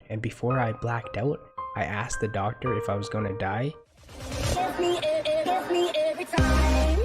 and before I blacked out, I asked the doctor if I was gonna die. Give me every time.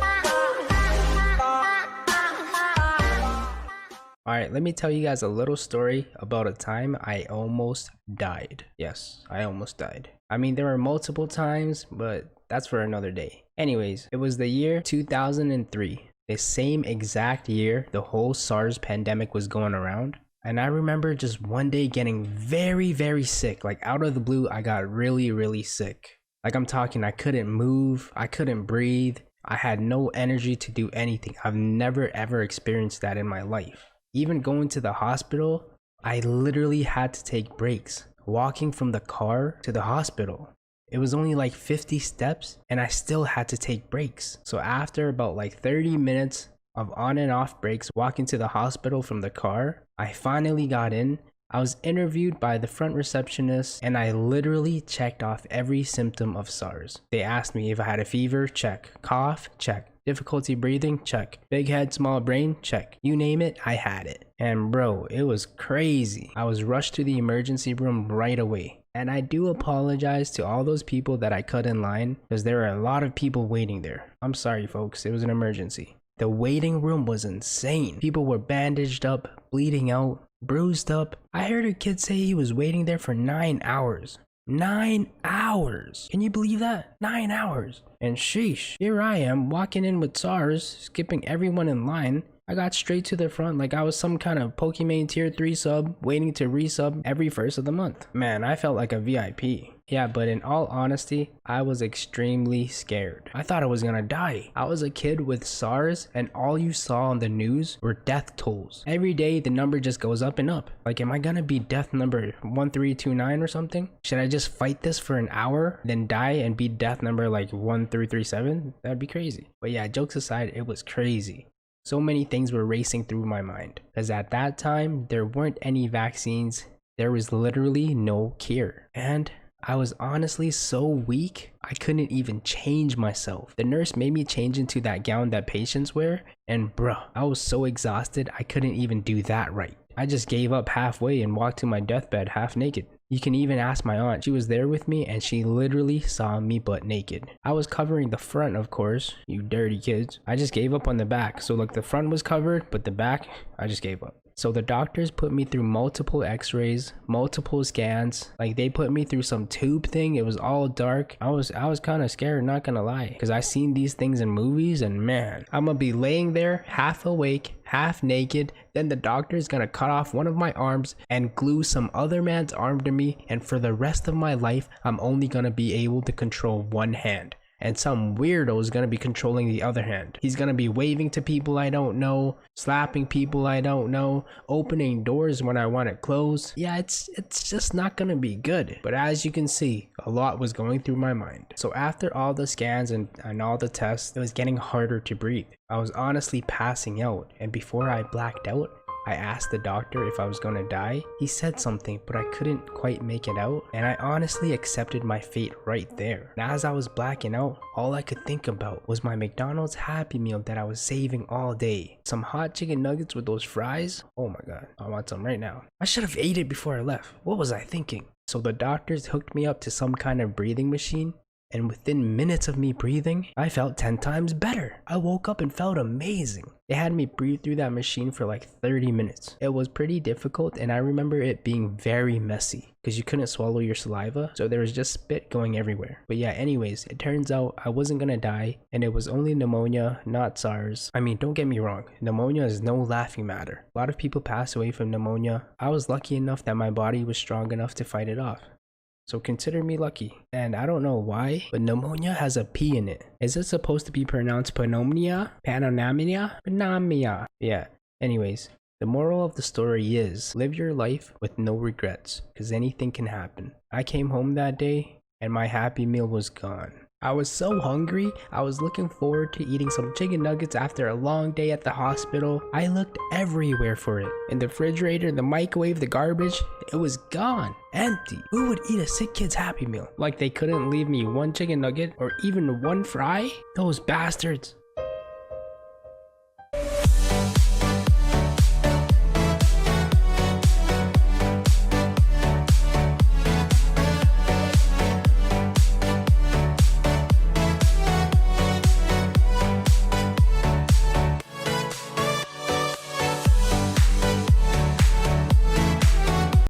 Alright, let me tell you guys a little story about a time I almost died. Yes, I almost died. I mean, there were multiple times, but that's for another day. Anyways, it was the year 2003. The same exact year the whole SARS pandemic was going around. And I remember just one day getting very sick. Like out of the blue, I got really sick. Like I'm talking, I couldn't move, I couldn't breathe. I had no energy to do anything. I've never ever experienced that in my life. Even going to the hospital, I literally had to take breaks. Walking from the car to the hospital, it was only like 50 steps and I still had to take breaks. So after about like 30 minutes of on and off breaks walking to the hospital from the car, I finally got in. I was interviewed by the front receptionist and I literally checked off every symptom of SARS. They asked me if I had a fever, check. Cough, check. Difficulty breathing, check. Big head, small brain, check. You name it, I had it. And bro, it was crazy. I was rushed to the emergency room right away. And I do apologize to all those people that I cut in line because there were a lot of people waiting there. I'm sorry folks, it was an emergency. The waiting room was insane. People were bandaged up, bleeding out, bruised up. I heard a kid say he was waiting there for 9 hours. 9 hours! Can you believe that? 9 hours! And sheesh, here I am walking in with SARS, skipping everyone in line. I got straight to the front like I was some kind of Pokemon tier 3 sub waiting to resub every first of the month. Man, I felt like a VIP. Yeah, but in all honesty, I was extremely scared. I thought I was gonna die. I was a kid with SARS and all you saw on the news were death tolls. Every day the number just goes up and up. Like, am I gonna be death number 1329 or something? Should I just fight this for an hour, then die and be death number like 1337? That'd be crazy. But yeah, jokes aside, it was crazy. So many things were racing through my mind. Because at that time, there weren't any vaccines. There was literally no cure. And I was honestly so weak, I couldn't even change myself. The nurse made me change into that gown that patients wear, and bruh, I was so exhausted I couldn't even do that right. I just gave up halfway and walked to my deathbed half naked. You can even ask my aunt, she was there with me and she literally saw me butt naked. I was covering the front, of course, you dirty kids. I just gave up on the back, so like the front was covered, but the back, I just gave up. So the doctors put me through multiple x-rays, multiple scans, like they put me through some tube thing. It was all dark. I was kind of scared, not gonna lie, because I seen these things in movies and man, I'm gonna be laying there half awake, half naked, then the doctor's gonna cut off one of my arms and glue some other man's arm to me, and for the rest of my life, I'm only gonna be able to control one hand. And some weirdo is gonna be controlling the other hand. He's gonna be waving to people I don't know, slapping people I don't know, opening doors when I want it closed. Yeah, it's just not gonna be good. But as you can see, a lot was going through my mind. So after all the scans and all the tests, it was getting harder to breathe. I was honestly passing out, and before I blacked out, I asked the doctor if I was gonna die. He said something, but I couldn't quite make it out, and I honestly accepted my fate right there. And as I was blacking out, all I could think about was my McDonald's Happy Meal that I was saving all day. Some hot chicken nuggets with those fries. Oh my god, I want some right now. I should have ate it before I left. What was I thinking? So the doctors hooked me up to some kind of breathing machine, and within minutes of me breathing, I felt 10 times better. I woke up and felt amazing. They had me breathe through that machine for like 30 minutes. It was pretty difficult, and I remember it being very messy because you couldn't swallow your saliva, so there was just spit going everywhere. But yeah, anyways, it turns out I wasn't gonna die, and it was only pneumonia, not SARS. I mean, don't get me wrong, pneumonia is no laughing matter. A lot of people pass away from pneumonia. I was lucky enough that my body was strong enough to fight it off. So consider me lucky. And I don't know why, but pneumonia has a P in it. Is it supposed to be pronounced pneumonia? Pneumonia? Pneumonia. Yeah. Anyways, the moral of the story is live your life with no regrets, because anything can happen. I came home that day and my Happy Meal was gone. I was so hungry. I was looking forward to eating some chicken nuggets after a long day at the hospital. I looked everywhere for it. In the refrigerator, the microwave, the garbage, it was gone. Empty. Who would eat a sick kid's Happy Meal? Like they couldn't leave me one chicken nugget or even one fry? Those bastards.